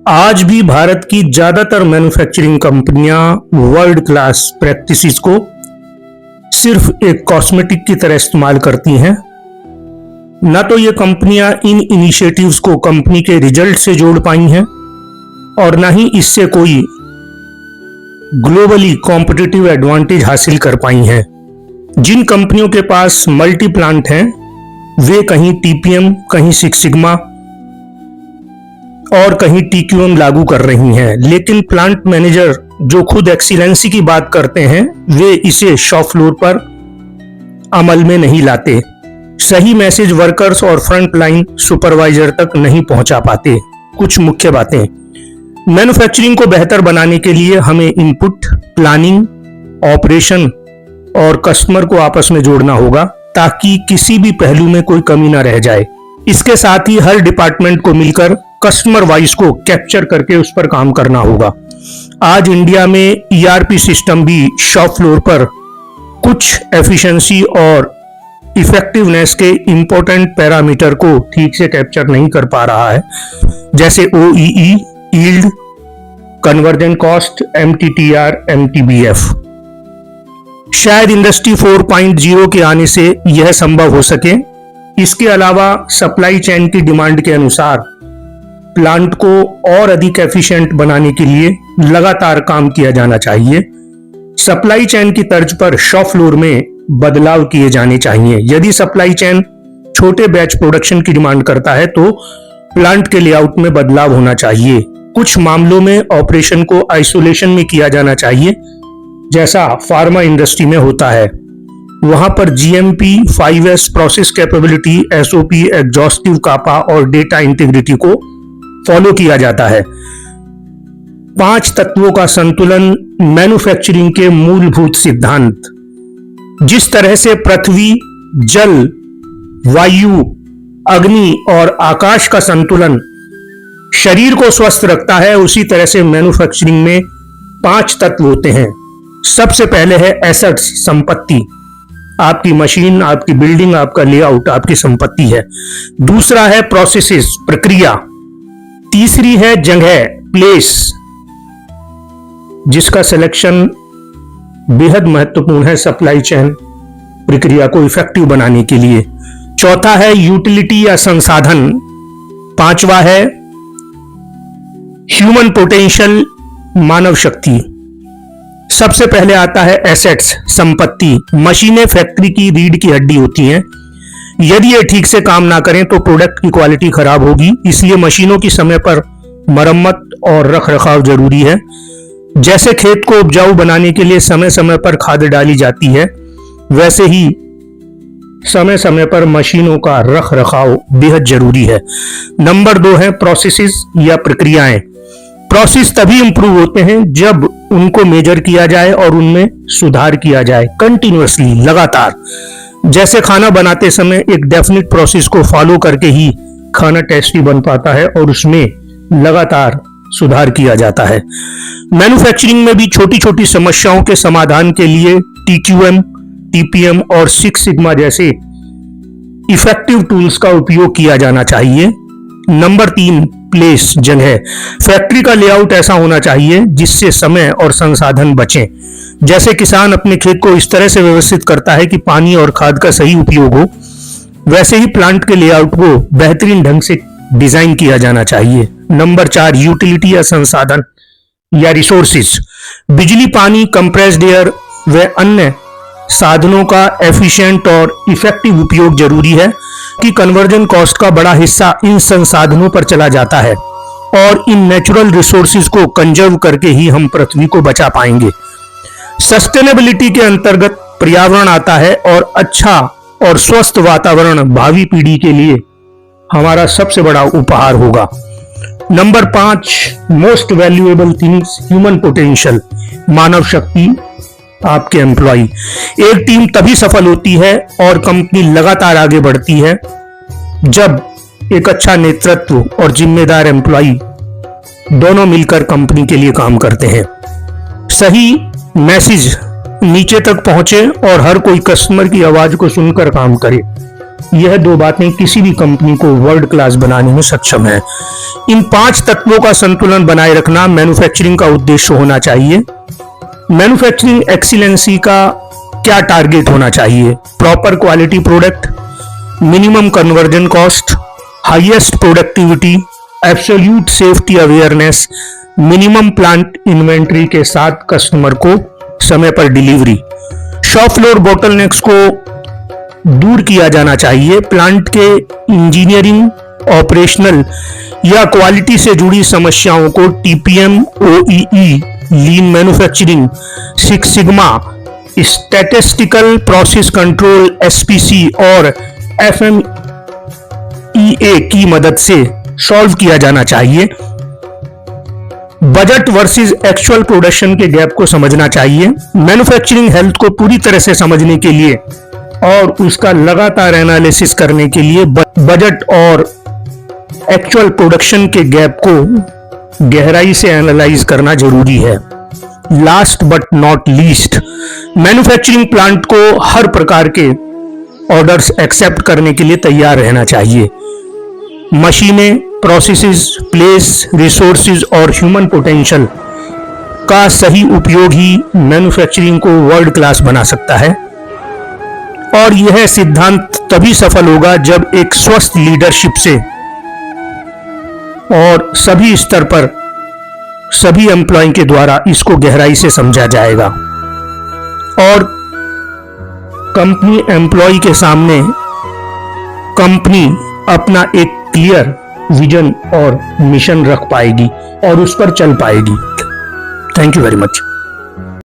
आज भी भारत की ज्यादातर मैन्युफैक्चरिंग कंपनियां वर्ल्ड क्लास प्रैक्टिसेस को सिर्फ एक कॉस्मेटिक की तरह इस्तेमाल करती हैं। न तो ये कंपनियां इन इनिशिएटिव्स को कंपनी के रिजल्ट से जोड़ पाई हैं और न ही इससे कोई ग्लोबली कॉम्पिटिटिव एडवांटेज हासिल कर पाई हैं। जिन कंपनियों के पास मल्टी प्लांट हैं वे कहीं टीपीएम, कहीं सिक्स सिग्मा और कहीं टीक्यूएम लागू कर रही हैं, लेकिन प्लांट मैनेजर जो खुद एक्सीलेंसी की बात करते हैं वे इसे शॉप फ्लोर पर अमल में नहीं लाते। सही मैसेज वर्कर्स और फ्रंट लाइन सुपरवाइजर तक नहीं पहुंचा पाते। कुछ मुख्य बातें, मैन्युफैक्चरिंग को बेहतर बनाने के लिए हमें इनपुट, प्लानिंग, ऑपरेशन और कस्टमर को आपस में जोड़ना होगा ताकि किसी भी पहलू में कोई कमी ना रह जाए। इसके साथ ही हर डिपार्टमेंट को मिलकर कस्टमर वॉइस को कैप्चर करके उस पर काम करना होगा। आज इंडिया में ईआरपी सिस्टम भी शॉप फ्लोर पर कुछ एफिशिएंसी और इफेक्टिवनेस के इंपॉर्टेंट पैरामीटर को ठीक से कैप्चर नहीं कर पा रहा है, जैसे ओईई, यील्ड, कन्वर्जन कॉस्ट, एमटीटीआर, एमटीबीएफ। शायद इंडस्ट्री 4.0 के आने से यह संभव हो सके। इसके अलावा सप्लाई चेन की डिमांड के अनुसार प्लांट को और अधिक एफिशिएंट बनाने के लिए लगातार काम किया जाना चाहिए। सप्लाई चेन की तर्ज पर शॉप फ्लोर में बदलाव किए जाने चाहिए। यदि सप्लाई चेन छोटे बैच प्रोडक्शन की डिमांड करता है तो प्लांट के लेआउट में बदलाव होना चाहिए। कुछ मामलों में ऑपरेशन को आइसोलेशन में किया जाना चाहिए, जैसा फार्मा इंडस्ट्री में होता है। वहां पर GMP, 5S, process capability, SOP, exhaustive kappa और डेटा इंटीग्रिटी को फॉलो किया जाता है। 5 तत्वों का संतुलन मैन्युफैक्चरिंग के मूलभूत सिद्धांत। जिस तरह से पृथ्वी, जल, वायु, अग्नि और आकाश का संतुलन शरीर को स्वस्थ रखता है, उसी तरह से मैन्युफैक्चरिंग में 5 तत्व होते हैं। सबसे पहले है एसेट्स, संपत्ति। आपकी मशीन, आपकी बिल्डिंग, आपका लेआउट आपकी संपत्ति है। दूसरा है प्रोसेसेस, प्रक्रिया। तीसरी है जगह, प्लेस, जिसका सिलेक्शन बेहद महत्वपूर्ण है सप्लाई चेन प्रक्रिया को इफेक्टिव बनाने के लिए। चौथा है यूटिलिटी या संसाधन। पांचवा है ह्यूमन पोटेंशियल, मानव शक्ति। सबसे पहले आता है एसेट्स, संपत्ति। मशीनें फैक्ट्री की रीढ़ की हड्डी होती हैं। यदि ये ठीक से काम ना करें तो प्रोडक्ट की क्वालिटी खराब होगी। इसलिए मशीनों की समय पर मरम्मत और रखरखाव जरूरी है। जैसे खेत को उपजाऊ बनाने के लिए समय समय पर खाद डाली जाती है, वैसे ही समय समय पर मशीनों का रखरखाव बेहद जरूरी है। नंबर 2 है प्रोसेसेस या प्रक्रियाएं। प्रोसेस तभी इंप्रूव होते हैं जब उनको मेजर किया जाए और उनमें सुधार किया जाए कंटिन्यूअसली, लगातार। जैसे खाना बनाते समय एक डेफिनेट प्रोसेस को फॉलो करके ही खाना टेस्टी बन पाता है और उसमें लगातार सुधार किया जाता है। मैन्युफैक्चरिंग में भी छोटी छोटी समस्याओं के समाधान के लिए टीक्यूएम, टीपीएम और सिक्स सिग्मा जैसे इफेक्टिव टूल्स का उपयोग किया जाना चाहिए। नंबर 3 प्लेस, जगह। फैक्ट्री का लेआउट ऐसा होना चाहिए जिससे समय और संसाधन बचें। जैसे किसान अपने खेत को इस तरह से व्यवस्थित करता है कि पानी और खाद का सही उपयोग हो, वैसे ही प्लांट के लेआउट को बेहतरीन ढंग से डिजाइन किया जाना चाहिए। नंबर 4 यूटिलिटी या संसाधन या रिसोर्सेज। बिजली, पानी, कंप्रेस्ड एयर व अन्य साधनों का एफिशिएंट और इफेक्टिव उपयोग जरूरी है कि कन्वर्जन कॉस्ट का बड़ा हिस्सा इन संसाधनों पर चला जाता है और इन नेचुरल रिसोर्सेज को कंजर्व करके ही हम पृथ्वी को बचा पाएंगे। सस्टेनेबिलिटी के अंतर्गत पर्यावरण आता है और अच्छा और स्वस्थ वातावरण भावी पीढ़ी के लिए हमारा सबसे बड़ा उपहार होगा। Number 5 most valuable things, human potential, मानव शक्ति, आपके एम्प्लॉय। एक टीम तभी सफल होती है और कंपनी लगातार आगे बढ़ती है जब एक अच्छा नेतृत्व और जिम्मेदार एम्प्लॉय दोनों मिलकर कंपनी के लिए काम करते हैं। सही मैसेज नीचे तक पहुंचे और हर कोई कस्टमर की आवाज को सुनकर काम करे। यह दो बातें किसी भी कंपनी को वर्ल्ड क्लास बनाने में सक्षम है। इन 5 तत्वों का संतुलन बनाए रखना मैन्युफैक्चरिंग का उद्देश्य होना चाहिए। मैन्युफैक्चरिंग एक्सीलेंसी का क्या टारगेट होना चाहिए? Proper quality product, minimum conversion cost, highest productivity, absolute safety awareness, minimum plant inventory के साथ कस्टमर को समय पर डिलीवरी। शॉप फ्लोर बोटलनेक्स को दूर किया जाना चाहिए। प्लांट के इंजीनियरिंग, ऑपरेशनल या क्वालिटी से जुड़ी समस्याओं को TPM, OEE, lean manufacturing, six sigma, statistical process control, SPC और एफएमईए की मदद से सॉल्व किया जाना चाहिए। बजट वर्सेस एक्चुअल प्रोडक्शन के गैप को समझना चाहिए। मैन्युफैक्चरिंग हेल्थ को पूरी तरह से समझने के लिए और उसका लगातार एनालिसिस करने के लिए बजट और एक्चुअल प्रोडक्शन के गैप को गहराई से एनालाइज करना जरूरी है। Last but not least, manufacturing plant को हर प्रकार के ऑर्डर्स एक्सेप्ट करने के लिए तैयार रहना चाहिए। मशीनें, प्रोसेसेस, प्लेस, रिसोर्सेज और ह्यूमन पोटेंशियल का सही उपयोग ही मैन्युफैक्चरिंग को वर्ल्ड क्लास बना सकता है। और यह सिद्धांत तभी सफल होगा जब एक स्वस्थ लीडरशिप से और सभी स्तर पर सभी एम्प्लॉय के द्वारा इसको गहराई से समझा जाएगा और कंपनी एम्प्लॉय के सामने कंपनी अपना एक क्लियर विजन और मिशन रख पाएगी और उस पर चल पाएगी। Thank you very much.